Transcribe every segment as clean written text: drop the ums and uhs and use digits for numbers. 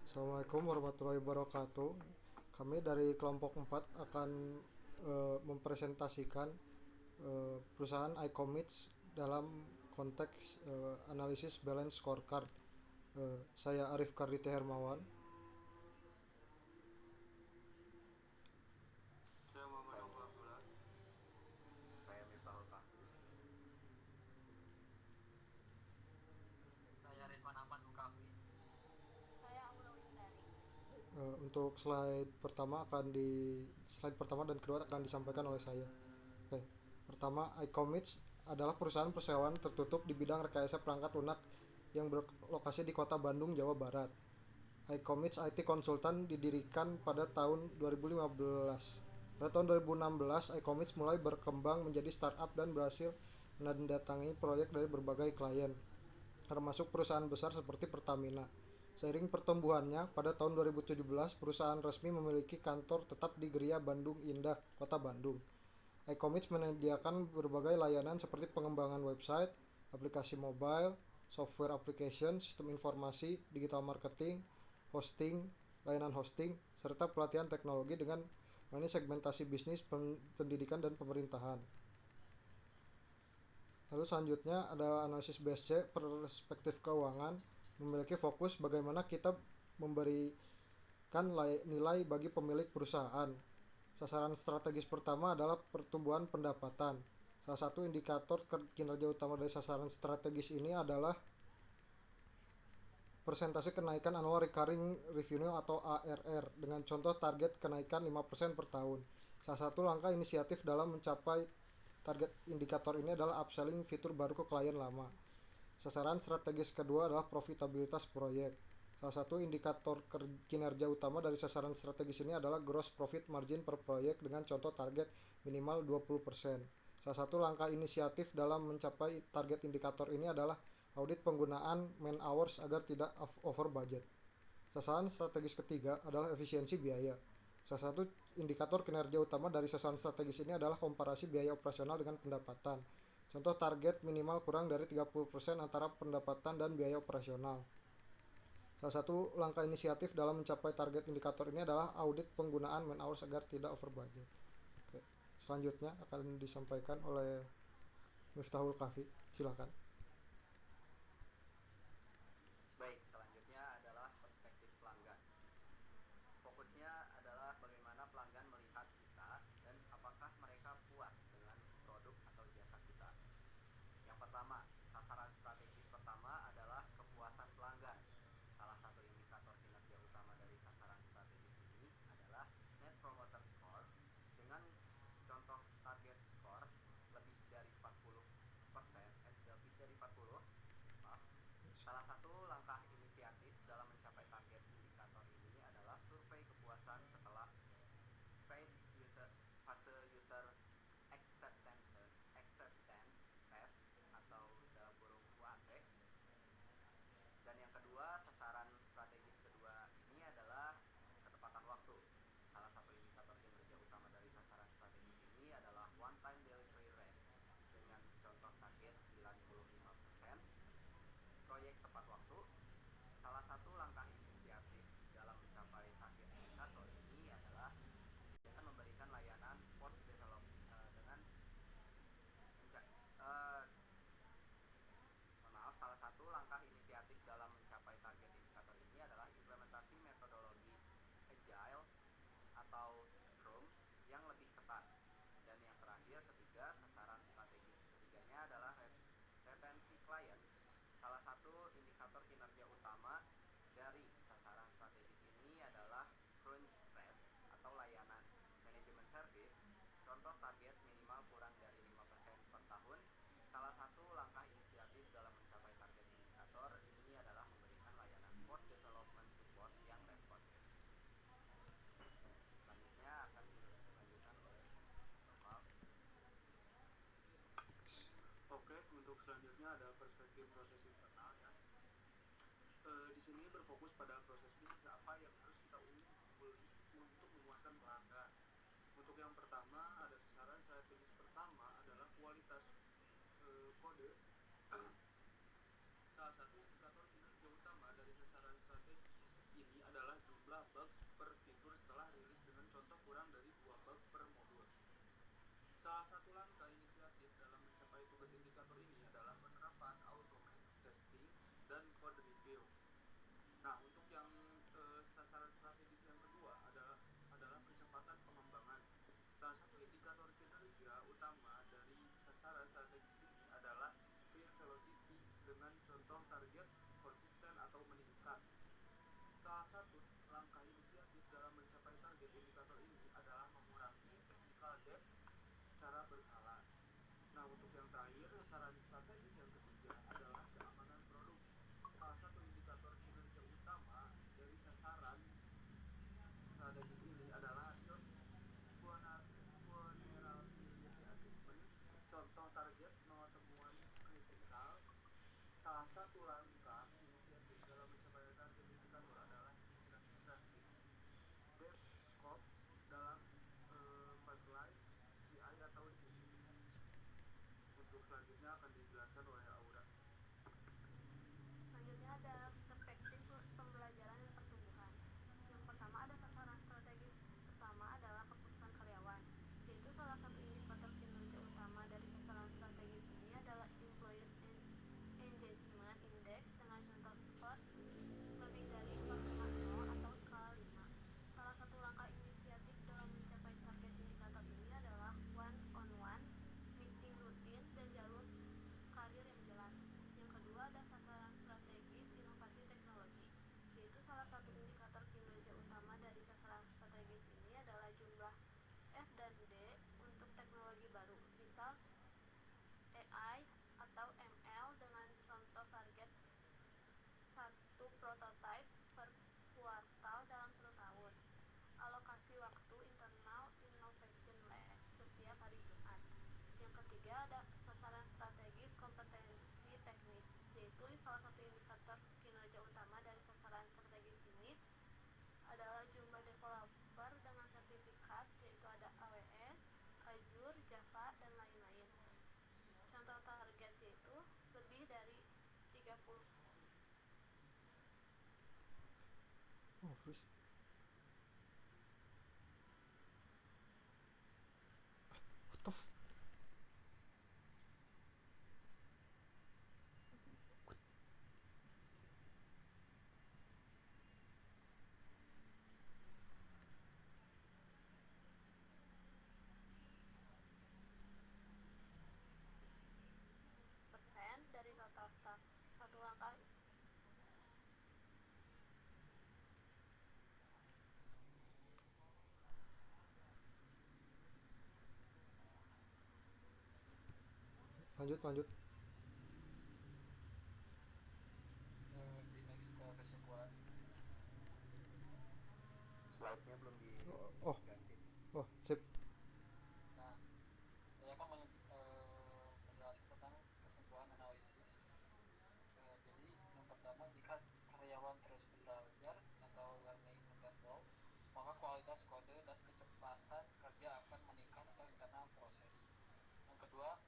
Assalamualaikum warahmatullahi wabarakatuh. Kami dari kelompok 4 akan mempresentasikan perusahaan iCommerce dalam konteks analisis balance scorecard. Saya Arif Kardite Hermawan. Saya Muhammad Nurul Abdullah. Saya Miftahul Kahfi. Saya Ridwan Ahmad Mukafi. Saya Aura Wulandari. Untuk slide pertama dan kedua akan disampaikan oleh saya. Oke. Pertama, iCommerce adalah perusahaan persewaan tertutup di bidang rekayasa perangkat lunak yang berlokasi di Kota Bandung, Jawa Barat. iCommerce IT Konsultan didirikan pada tahun 2015. Pada tahun 2016, iCommerce mulai berkembang menjadi startup dan berhasil menandatangani proyek dari berbagai klien, termasuk perusahaan besar seperti Pertamina. Seiring pertumbuhannya, pada tahun 2017 perusahaan resmi memiliki kantor tetap di Geria Bandung Indah, Kota Bandung. iCommerce menyediakan berbagai layanan seperti pengembangan website, aplikasi mobile, software application, sistem informasi, digital marketing, hosting, layanan hosting, serta pelatihan teknologi dengan segmentasi bisnis, pendidikan, dan pemerintahan. Lalu selanjutnya ada analisis BSC, perspektif keuangan, memiliki fokus bagaimana kita memberikan nilai bagi pemilik perusahaan. Sasaran strategis pertama adalah pertumbuhan pendapatan. Salah satu indikator kinerja utama dari sasaran strategis ini adalah persentase kenaikan annual recurring revenue atau ARR dengan contoh target kenaikan 5% per tahun. Salah satu langkah inisiatif dalam mencapai target indikator ini adalah upselling fitur baru ke klien lama. Sasaran strategis kedua adalah profitabilitas proyek. Salah satu indikator kinerja utama dari sasaran strategis ini adalah gross profit margin per proyek dengan contoh target minimal 20%. Salah satu langkah inisiatif dalam mencapai target indikator ini adalah audit penggunaan man hours agar tidak over budget. Sasaran strategis ketiga adalah efisiensi biaya. Salah satu indikator kinerja utama dari sasaran strategis ini adalah komparasi biaya operasional dengan pendapatan. Contoh target minimal kurang dari 30% antara pendapatan dan biaya operasional. Salah satu langkah inisiatif dalam mencapai target indikator ini adalah audit penggunaan man hours agar tidak over budget. Oke. Selanjutnya akan disampaikan oleh Miftahul Kahfi. Silakan. Baik, selanjutnya adalah perspektif pelanggan. Fokusnya adalah bagaimana pelanggan melihat kita dan apakah mereka puas dengan produk atau jasa kita. Yang pertama, sasaran strategis pertama adalah kepuasan pelanggan. Salah satu indikator kinerja utama dari sasaran strategis ini adalah Net Promoter Score dengan contoh target score lebih dari 40%, lebih dari 40. Salah satu langkah inisiatif dalam mencapai target indikator ini adalah survei kepuasan setelah fase user acceptance test atau dalam kurung UAT. Dan yang kedua, sasaran strategis kedua ini adalah ketepatan waktu. Salah satu indikator kinerja utama dari sasaran strategis ini adalah one time delivery rate dengan contoh target 95%. Proyek tepat waktu. Salah satu langkah inisiatif dalam mencapai target indikator ini adalah dengan memberikan layanan post develop salah satu langkah inisiatif dalam mencapai target indikator ini adalah implementasi metodologi agile atau Scrum yang lebih ketat. Dan yang terakhir, ketiga, sasaran strategis ketiganya adalah retensi klien. Salah satu indikator kinerja utama dari sasaran strategis ini adalah crunch rate atau layanan manajemen service. Contoh target minimal kurang dari 5% per tahun. Salah satu langkah inisiatif dalam mencapai target indikator ini adalah memberikan layanan post development support yang responsif. Selanjutnya akan dilanjutkan oleh Bapak. Oke, untuk selanjutnya ada perspektif proses internal ya. Di sini berfokus pada proses bisnis apa yang harus kita beli untuk memuaskan pelanggan. Untuk yang pertama ada sasaran strategis pertama adalah kualitas kode. Salah satu indikator kinerja utama dari sasaran strategis ini adalah Salah satu langkah inisiatif dalam mencapai tugas indikator ini adalah penerapan automated testing dan code review. Nah, untuk yang sasaran strategis yang kedua adalah kecepatan pengembangan. Salah satu indikator kinerja utama dari sasaran strategis ini adalah sprint velocity dengan contoh target konsisten atau meningkat. Salah satu langkah inisiatif dalam mencapai target indikator ini adalah mengurangi technical debt secara berkala. Nah, untuk yang terakhir, sasaran strategis yang ketiga adalah keamanan produk. Salah satu indikator kinerja utama dari sasaran strategis ini adalah hasil vulnerability assessment, contoh target nol temuan kritikal. Salah satu langkah inisiatif dalam mencapai target indikator adalah integrasi drastis DevScope dalam pipeline CI atau CD. Untuk selanjutnya akan dijelaskan oleh Aura. Selanjutnya ada perspektif pembelajaran dan pertumbuhan. Yang pertama ada sasaran strategis pertama adalah keputusan karyawan, yaitu salah satu indikator kinerja utama dari sasaran strategis ini adalah Employee Engagement Index dengan contoh skor lebih dari 4,0 atau skala 5. Salah satu langkah inisiatif dalam mencapai target indikator ini adalah one-on-one meeting rutin dan jalur karir yang jelas. Yang kedua ada sasaran strategis inovasi teknologi, yaitu salah satu indikator kinerja utama dari sasaran strategis ini adalah jumlah F dan D untuk teknologi baru, misal AI atau ML dengan contoh target 1 prototipe per kuartal dalam 1 tahun. Alokasi waktu internal innovation lab setiap hari Jumat. Yang ketiga ada sasaran strategis kompetensi teknis, yaitu salah satu indikator kinerja utama dari sasaran strategis ini adalah jumlah developer dengan sertifikat, yaitu ada AWS, Azure, Java, dan lain-lain. Contoh target yaitu lebih dari 30. Oh, terus what the persen dari total staff. Satu langkah lanjut. Di next ke kesimpulan. Slide-nya belum Oh, diganti. sip. Nah, saya akan menjelaskan tentang kesimpulan analisis. Jadi yang pertama, jika karyawan terus belajar atau learning and grow, maka kualitas kode dan kecepatan kerja akan meningkat atau internal proses. Yang kedua,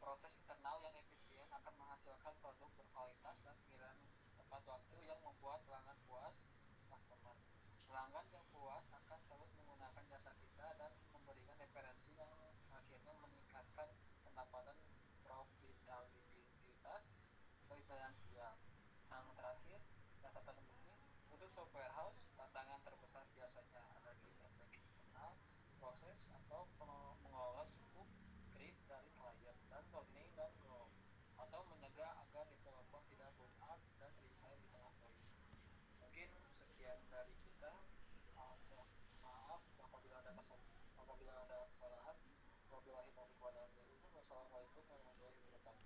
proses internal yang efisien akan menghasilkan produk berkualitas dan pengiriman tepat waktu yang membuat pelanggan puas. Customer pelanggan yang puas akan terus menggunakan jasa kita dan memberikan referensi yang akhirnya meningkatkan pendapatan, profitabilitas, atau finansial. Yang terakhir, catatan penting untuk software house, tantangan terbesar biasanya ada di perspektif internal proses atau mengelola suku kredit dari klien dan learning dan grow, atau mencegah agar developer tidak burn out dan resign di tengah proyek. Mungkin sekian dari kita. Maaf apabila ada kesalahan. Wassalamualaikum warahmatullahi wabarakatuh.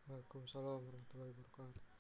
Waalaikumsalam warahmatullahi wabarakatuh.